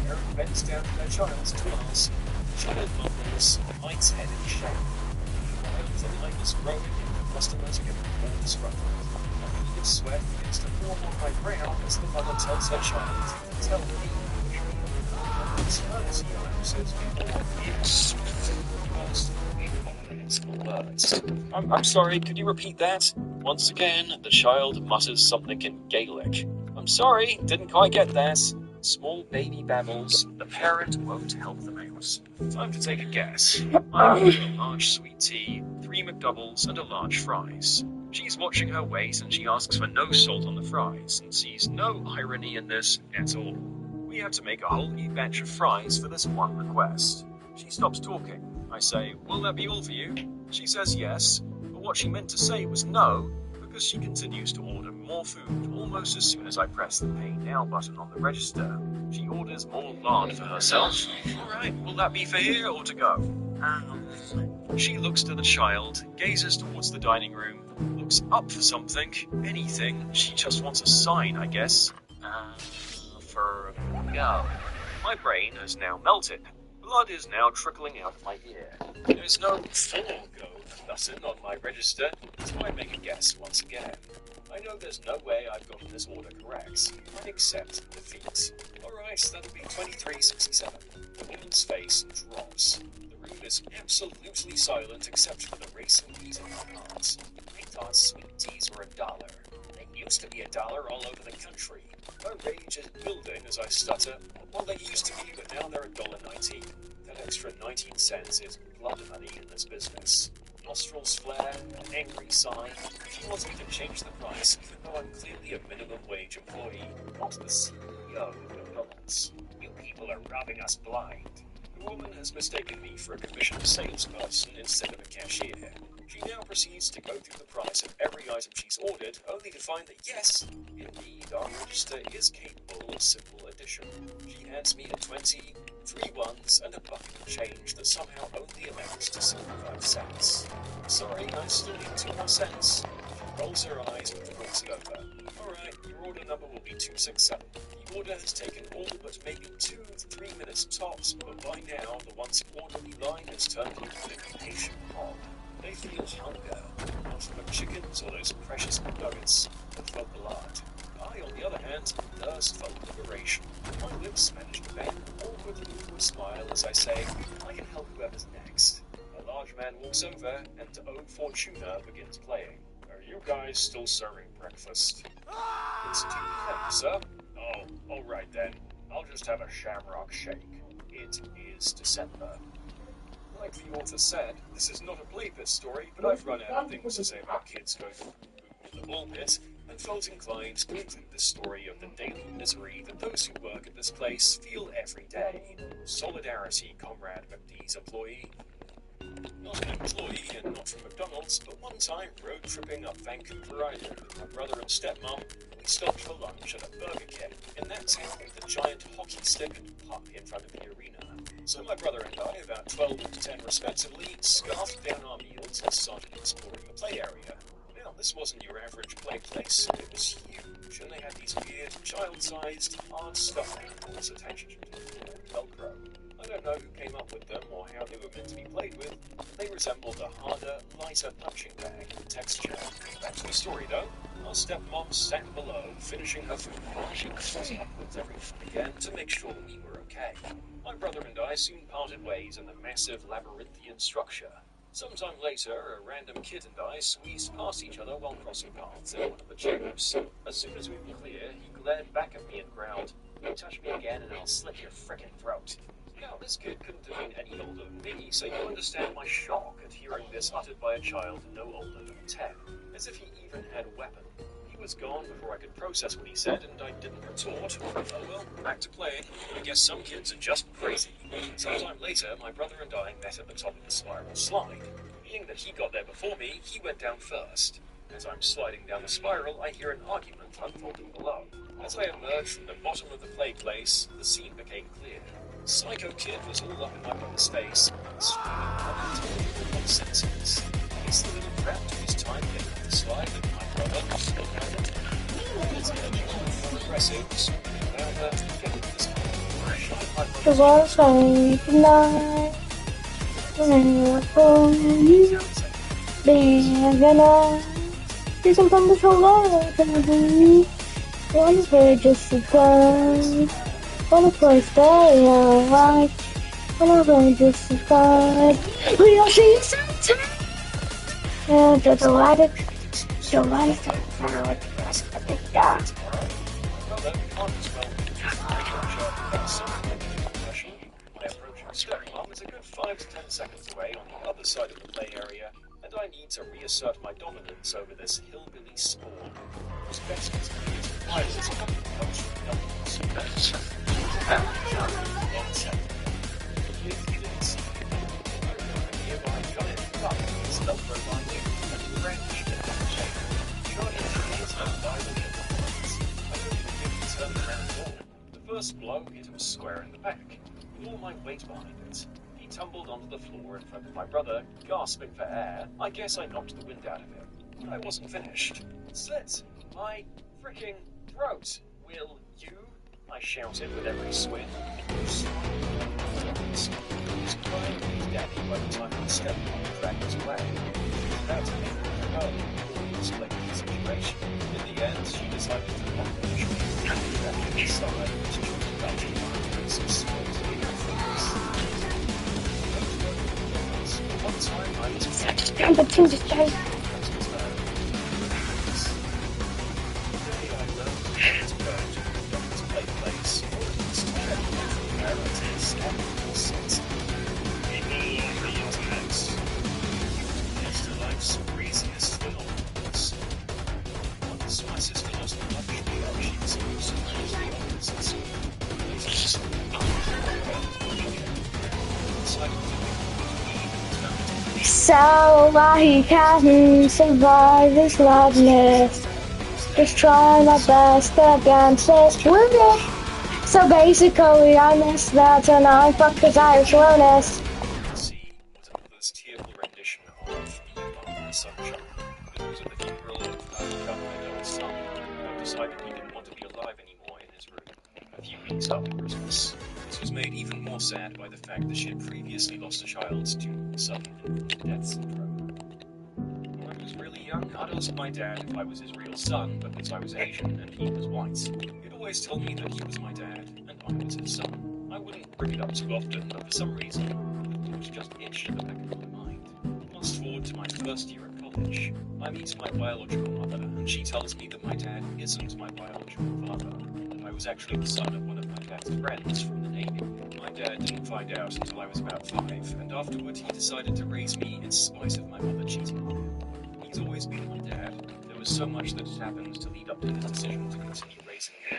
Parent bends down to their child's class. Child mumbles, might's head in shame. While the line is growing and the customers are getting more disrupted. A heated sweat begins to form on my brow as the mother tells her child to tell me it's hers, says yes. Words. I'm sorry, could you repeat that? Once again, the child mutters something in Gaelic. I'm sorry, didn't quite get that. Small baby babbles. The parent won't help them out. Time to take a guess. I order a large sweet tea, 3 McDoubles, and a large fries. She's watching her weight and she asks for no salt on the fries and sees no irony in this at all. We have to make a whole new batch of fries for this one request. She stops talking. I say, will that be all for you? She says yes, but what she meant to say was no, because she continues to order more food almost as soon as I press the Pay Now button on the register. She orders more lard for herself. Alright, will that be for here or to go? She looks to the child, gazes towards the dining room, looks up for something, anything. She just wants a sign, I guess. For go. My brain has now melted. Blood is now trickling out of my ear. There's no full go button on my register, so I make a guess once again. I know there's no way I've gotten this order correct. I accept defeat. Alright, that'll be 2367. The woman's face drops. The room is absolutely silent except for the racing beat in my heart. I thought sweet teas were $1. They used to be $1 all over the country. My rage is building as I stutter. Well, they used to be, but now they're $1.19. That extra 19 cents is blood money in this business. Nostrils flare, an angry sigh. She wants me to change the price, even though I'm clearly a minimum wage employee, not the CEO of McDonald's. You people are robbing us blind. The woman has mistaken me for a commissioned salesperson instead of a cashier. She now proceeds to go through the price of every item she's ordered, only to find that yes, indeed, our register is capable of simple addition. She hands me a 20, 3 ones, and a bucket of change that somehow only amounts to 75 cents. Sorry, I still need 2 more cents. She rolls her eyes but walks it over. Alright, your order number will be 267. The order has taken all but maybe 2 to 3 minutes tops, but by now the once orderly line has turned into an impatient mob. They feel hunger, not from chickens or those precious nuggets, but for blood. I, on the other hand, thirst for liberation. My lips manage to bend awkwardly into a smile as I say, I can help whoever's next. A large man walks over, and O Fortuna begins playing. Are you guys still serving breakfast? It's 2 p.m., sir. Oh, alright then. I'll just have a shamrock shake. It is December. Like the author said, this is not a play pit story, but I've run out of things to say about kids going from the ball pit, and felt inclined to include the story of the daily misery that those who work at this place feel every day. Solidarity, Comrade McDee's employee. Not an employee and not from McDonald's, but one time road tripping up Vancouver Island with my brother and stepmom, we stopped for lunch at a Burger King in that town with the giant hockey stick and puck in front of the arena. So my brother and I, about 12 to 10 respectively, scarfed down our meals and started exploring the play area. Now, this wasn't your average play place. It was huge, and they had these weird, child-sized, hard stuffed animals attached to Velcro. I don't know who came up with them or how they were meant to be played with, but they resembled a harder, lighter punching bag in texture. Back to the story, though. Our stepmom sat below, finishing her food while she was upwards every now and again to make sure we were okay. My brother and I soon parted ways in the massive labyrinthian structure. Sometime later, a random kid and I squeezed past each other while crossing paths in one of the tubes. As soon as we were clear, he glared back at me and growled, "You touch me again and I'll slit your frickin' throat." Now, this kid couldn't have been any older than me, so you understand my shock at hearing this uttered by a child no older than 10, as if he even had a weapon. He was gone before I could process what he said, and I didn't retort. Oh well, back to playing. I guess some kids are just crazy. Sometime later, my brother and I met at the top of the spiral slide. Being that he got there before me, he went down first. As I'm sliding down the spiral, I hear an argument unfolding below. As I emerged from the bottom of the play place, the scene became clear. Psycho Kid was all up in my brother's face, screaming unintelligible nonsense. guess the little crap took his time getting off the slide, and my brother still had it. It's edging on more aggressive, so louder, getting this one. The walls fade tonight. For you, being gonna do something to love and me. One for just a time. One for stay alive. One for just a time. We'll see you sometime. And the delighted, yeah. Stepmom is a good 5 to 10 seconds away on the other side of the play area, and I need to reassert my dominance over this hillbilly spawn. Whose best is to be as violent as comes from numbers. One second. If you didn't see it, I remember a nearby giant duck is velcro binding and wrenched in the shape. Charging engineers have violent performance. I don't even think he turned around at all. The first blow hit him square in the back. With all my weight behind it, he tumbled onto the floor in front of my brother, gasping for air. I guess I knocked the wind out of him. But I wasn't finished. Slit my freaking throat, will you? I shouted with every swing. He was crying to his daddy by the time my stepmom dragged us away. She was about to make her go, to explain the situation. In the end, she decided to not finish me. That inside was just about to find some sweat. One time I was I'm the king of guys. So I can survive this madness. Just trying my best against this wilderness. So basically I missed that and I fucked his Irish slowness. See was another's tearful rendition of the Sunshine. It was at the funeral of my old son, who decided he didn't want to be alive anymore in his room a few weeks after Christmas. This was made even more sad by the fact that she had previously lost a child to sudden death syndrome. When I was really young, I'd ask my dad if I was his real son because I was Asian and he was white. He'd always tell me that he was my dad and I was his son. I wouldn't bring it up too often, but for some reason, it was just itched at the back of my mind. Fast forward to my first year at college. I meet my biological mother, and she tells me that my dad isn't my biological father, that I was actually the son of one of my dad's friends from the Navy. My dad didn't find out until I was about 5, and afterward he decided to raise me in spite of my mother cheating on him. He's always been my dad. There was so much that had happened to lead up to his decision to continue raising me.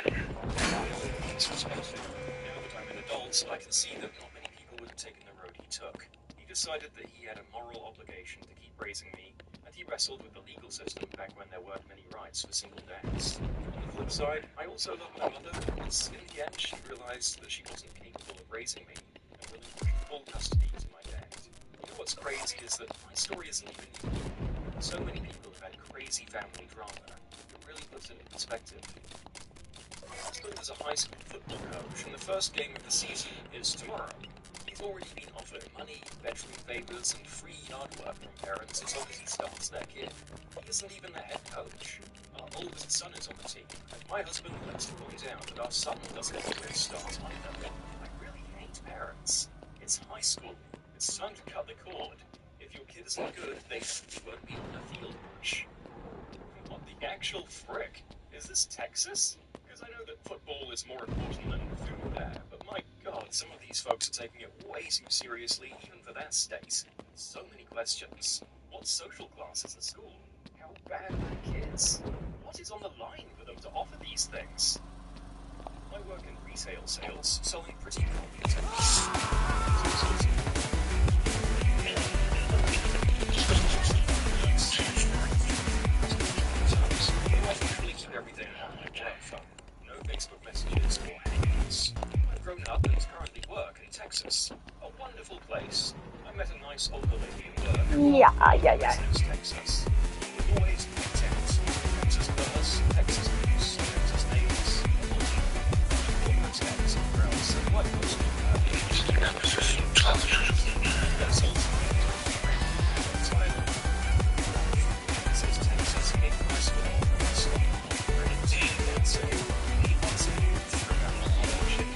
It's respectful. Now that I'm an adult, I can see that not many people would have taken the road he took. He decided that he had a moral obligation to keep raising me, and he wrestled with the legal system back when there weren't many rights for single dads. On the flip side, I also love my mother, because in the end she realized that she wasn't capable of raising me, and relinquished full custody to my dad. You know what's crazy is that my story isn't even unique. So many people have had crazy family drama. It really puts it in perspective. My husband is a high school football coach, and the first game of the season is tomorrow. He's already been offered money, bedroom favors, and free yard work from parents as long as he starts their kid. He isn't even the head coach. Our oldest son is on the team, and my husband likes to point out that our son doesn't get a good start either. I really hate parents. It's high school. It's time to cut the cord. If your kid isn't good, they won't be on the field much. What the actual frick? Is this Texas? Because I know that football is more important than food there, but my god, some of these folks are taking it way too seriously, even for that state. So many questions. What social class is the school? How bad are the kids? What is on the line for them to offer these things? I work in retail sales, selling pretty cool everything on my work phone. No Facebook messages or hangouts. I've grown up and currently work in Texas. A wonderful place. I'm met a nice older lady in work. Yeah. Texas. We've always picked out Texas birds, Texas moose, Texas neighbors, Texas girls, and white folks. That's all. Since Texas came to my school, it's so he wants to figure out how shit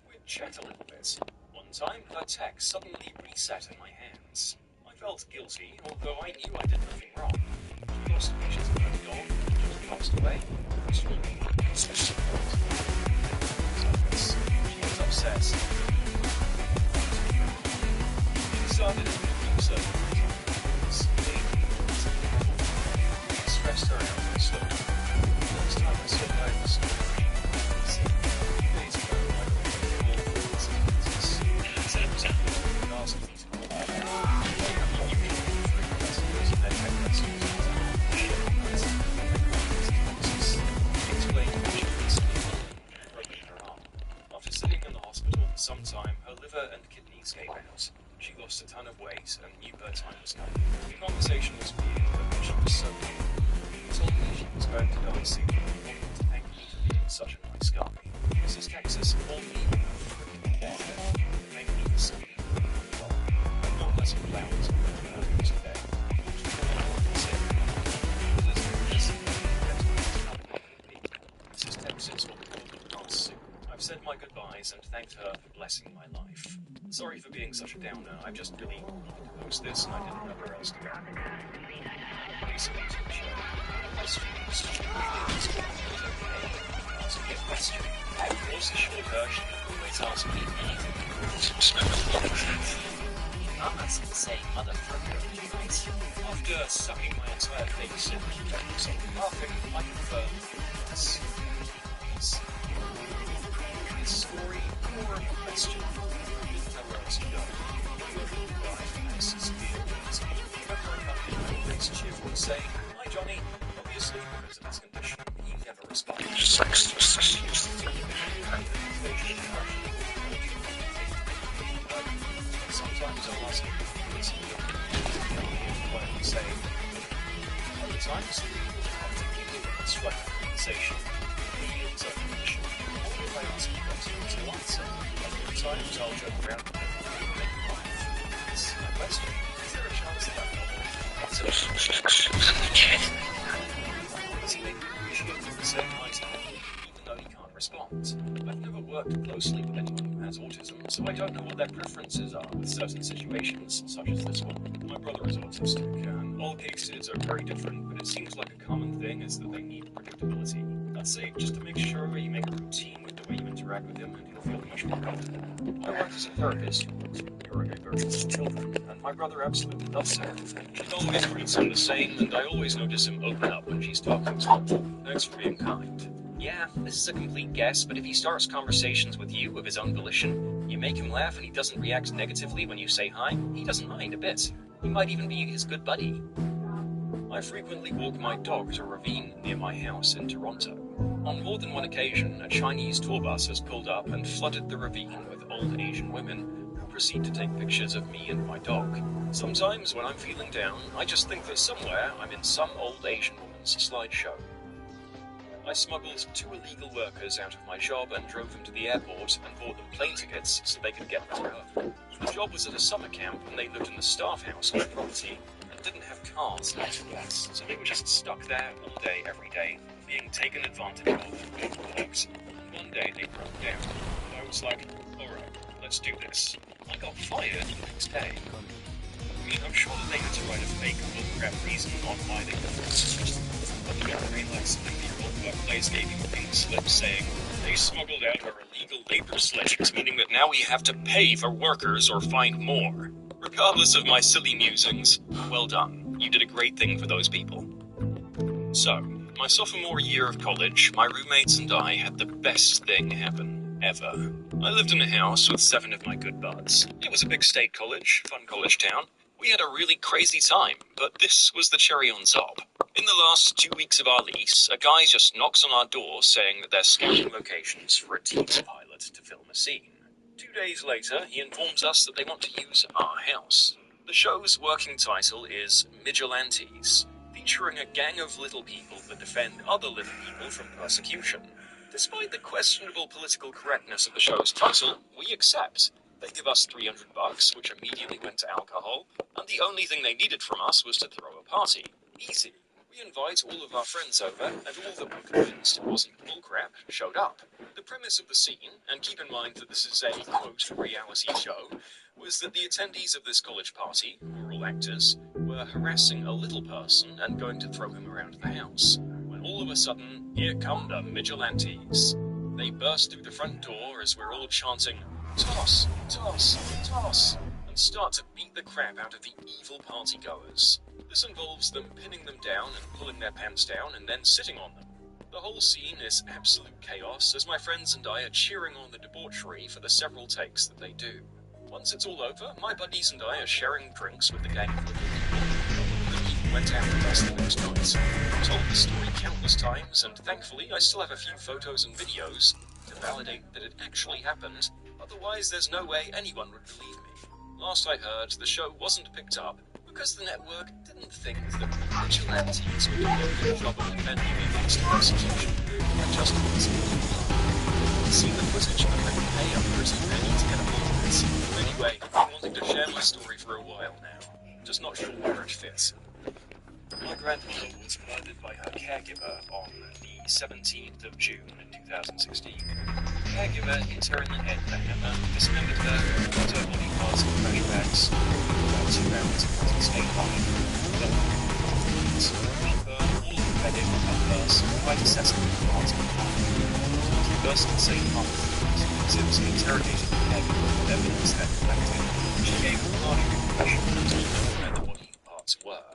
we chat a little bit. One time, her text suddenly reset in my hands. I felt guilty, although I knew I did nothing wrong. She lost pictures of her dog, just passed away. She was upset. She started to so stressed her out and slow. Next time I saw her in the school, after sitting in the hospital for some time, her liver and kidneys gave out. She lost a ton of weight and knew her time was coming. The conversation was weird, but she was so weird. She told me she was going to die soon and wanted to thank me for being such a nice guy. Mrs. Texas called me with a freaking water. It made me silly. Well, I'm not less flowers today. Mrs. Texas will call me soon. I've said my goodbyes and thanked her for blessing my life. Sorry for being such a downer. I just really wanted to post this and I didn't know where else to go. Recently to the show. Questions. Ask me a question. Of course, assured her she can always ask me anything. That's insane, motherfucker. After sucking my entire face in so laughing, I confirm yes. Yes. Is story or a question? Nowhere else to go. I always cheerfully say, hi Johnny. Obviously, because of his condition, he never responds. Sometimes I'll ask him to listen to what I say. Other times, I'll take a constructive conversation. It's a condition. Only if I ask you questions to answer. Other times, I'll joke around with him and make him laugh. It's my question. Is there a chance that I'm not listening? Appreciate you saying hi to him, even though he can't respond. I've never worked closely with anyone who has autism, so I don't know what their preferences are with certain situations, such as this one. My brother is autistic, and all cases are very different, but it seems like a common thing is that they need predictability. I'd say just to make sure you make a routine with the way you interact with him, and he'll feel much more comfortable. I worked as a therapist with neurodivergent children, and my brother absolutely loves her. She always treats him the same, and I always notice him open up when she's talking to him. Thanks for being kind. Yeah, this is a complete guess, but if he starts conversations with you of his own volition, you make him laugh and he doesn't react negatively when you say hi, he doesn't mind a bit. He might even be his good buddy. I frequently walk my dog to a ravine near my house in Toronto. On more than one occasion, a Chinese tour bus has pulled up and flooded the ravine with old Asian women who proceed to take pictures of me and my dog. Sometimes when I'm feeling down, I just think that somewhere I'm in some old Asian woman's slideshow. I smuggled 2 illegal workers out of my job and drove them to the airport and bought them plane tickets so they could get back home. The job was at a summer camp and they lived in the staff house on the property and didn't have cars left yet, so they were just stuck there all day, every day, being taken advantage of by dogs. One day they broke down. I was like, alright, let's do this. I got fired the next day. I mean, I'm sure that they had to write a fake bullcrap reason on why they were but the government realized that the old workplace gave you a pink slip saying they smuggled out our illegal labor slips, meaning that now we have to pay for workers or find more. Regardless of my silly musings, well done. You did a great thing for those people. So, my sophomore year of college, my roommates and I had the best thing happen ever. I lived in a house with 7 of my good buds. It was a big state college, fun college town. We had a really crazy time, but this was the cherry on top. In the last 2 weeks of our lease, a guy just knocks on our door saying that they're scouting locations for a TV pilot to film a scene. 2 days later, he informs us that they want to use our house. The show's working title is Vigilantes, featuring a gang of little people that defend other little people from persecution. Despite the questionable political correctness of the show's title, we accept. They give us $300, which immediately went to alcohol, and the only thing they needed from us was to throw a party. Easy. We invite all of our friends over, and all that were convinced it wasn't bullcrap showed up. The premise of the scene, and keep in mind that this is a, quote, reality show, was that the attendees of this college party, who were all actors, were harassing a little person and going to throw him around the house. When all of a sudden, here come the vigilantes. They burst through the front door as we're all chanting, "Toss, toss, toss," and start to beat the crap out of the evil partygoers. This involves them pinning them down and pulling their pants down and then sitting on them. The whole scene is absolute chaos as my friends and I are cheering on the debauchery for the several takes that they do. Once it's all over, my buddies and I are sharing drinks with the gang of little people. The even went out with us the next night. I've told the story countless times, and thankfully I still have a few photos and videos to validate that it actually happened. Otherwise, there's no way anyone would believe me. Last I heard, the show wasn't picked up because the network didn't think that vigilantes would do a good job of defending against persecution. It just wasn't. I've seen the footage and I can pay up pretty penny to get a hold of it. Anyway, I've been wanting to share my story for a while now. Just not sure where it fits. My grandmother was murdered by her caregiver on the 17th of June in 2016. The caregiver hit her in the head with a hammer, dismembered her, put her body parts in trash bags, about 2 rounds of prison state line, then she burned all of the bedding on her purse quite excessively parts of the line. She burst the same month, as interrogated the caregiver with evidence that collected. She gave a party confession and told them where the body parts were.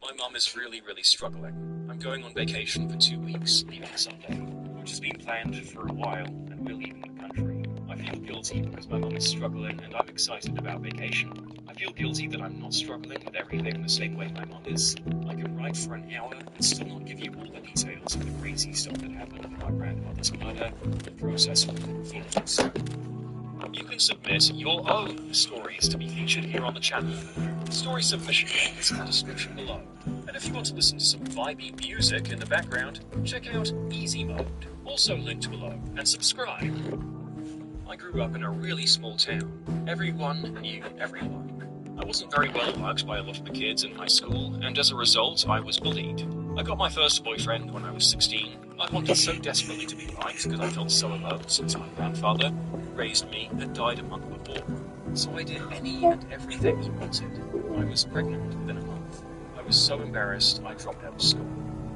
My mum is really struggling. I'm going on vacation for 2 weeks, leaving Sunday, which has been planned for a while, and we're leaving the country. I feel guilty because my mum is struggling, and I'm excited about vacation. I feel guilty that I'm not struggling with everything the same way my mum is. I could write for an hour and still not give you all the details of the crazy stuff that happened with my grandmother's murder and process with feelings. You can submit your own stories to be featured here on the channel. The story submission link is in the description below. And if you want to listen to some vibey music in the background, check out Easy Mode, also linked below, and subscribe. I grew up in a really small town. Everyone knew everyone. I wasn't very well liked by a lot of the kids in my school, and as a result, I was bullied. I got my first boyfriend when I was 16. I wanted so desperately to be liked because I felt so alone since my grandfather, who raised me, had died a month before. So I did any and everything he wanted. I was pregnant within a month. I was so embarrassed, I dropped out of school.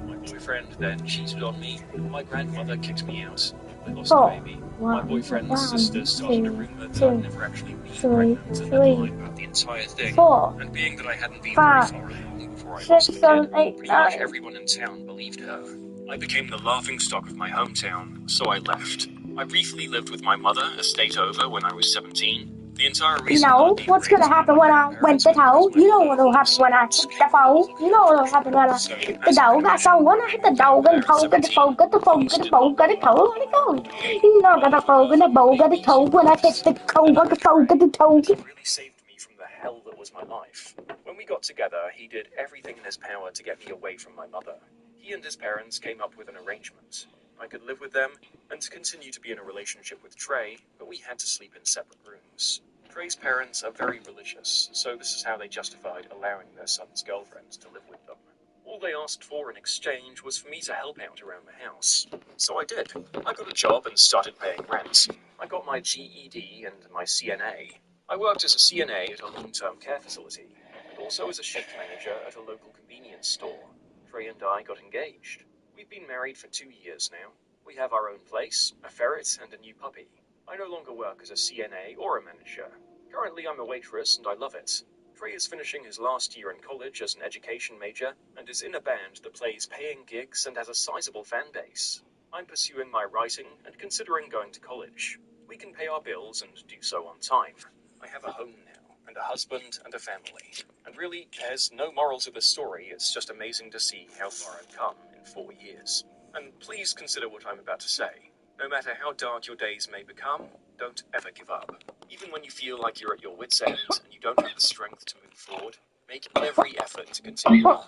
My boyfriend then cheated on me. My grandmother kicked me out. I lost a baby. My boyfriend's sister started a rumor that I'd never actually been pregnant and then lied about the entire thing. And being that I hadn't been very far along before I lost the kid, pretty much everyone in town believed her. I became the laughingstock of my hometown, so I left. I briefly lived with my mother a state over when I was 17. The entire reason What's gonna happen when I went to toe? You know what'll happen when I hit the foe. You know what'll happen when I hit the dog. I saw when I hit the dog and the toe, got the toe, got the toe, got the bow, got the toe, let it go. You know, got the toe, got the bow, got the toe. When I hit the toe, got the toe, got the toe. Really saved me from the hell that was my life. When we got together, he did everything in his power to get me away from my mother. He and his parents came up with an arrangement. I could live with them and continue to be in a relationship with Trey, but we had to sleep in separate rooms. Trey's parents are very religious, so this is how they justified allowing their son's girlfriend to live with them. All they asked for in exchange was for me to help out around the house. So I did. I got a job and started paying rent. I got my GED and my CNA. I worked as a CNA at a long-term care facility, and also as a shift manager at a local convenience store. Trey and I got engaged. We've been married for 2 years now. We have our own place, a ferret, and a new puppy. I no longer work as a CNA or a manager. Currently I'm a waitress and I love it. Trey is finishing his last year in college as an education major and is in a band that plays paying gigs and has a sizable fan base. I'm pursuing my writing and considering going to college. We can pay our bills and do so on time. I have a home now, and a husband, and a family. And really, there's no moral to the story, it's just amazing to see how far I've come in 4 years. And please consider what I'm about to say. No matter how dark your days may become, don't ever give up. Even when you feel like you're at your wit's end and you don't have the strength to move forward, make every effort to continue on.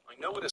I know what a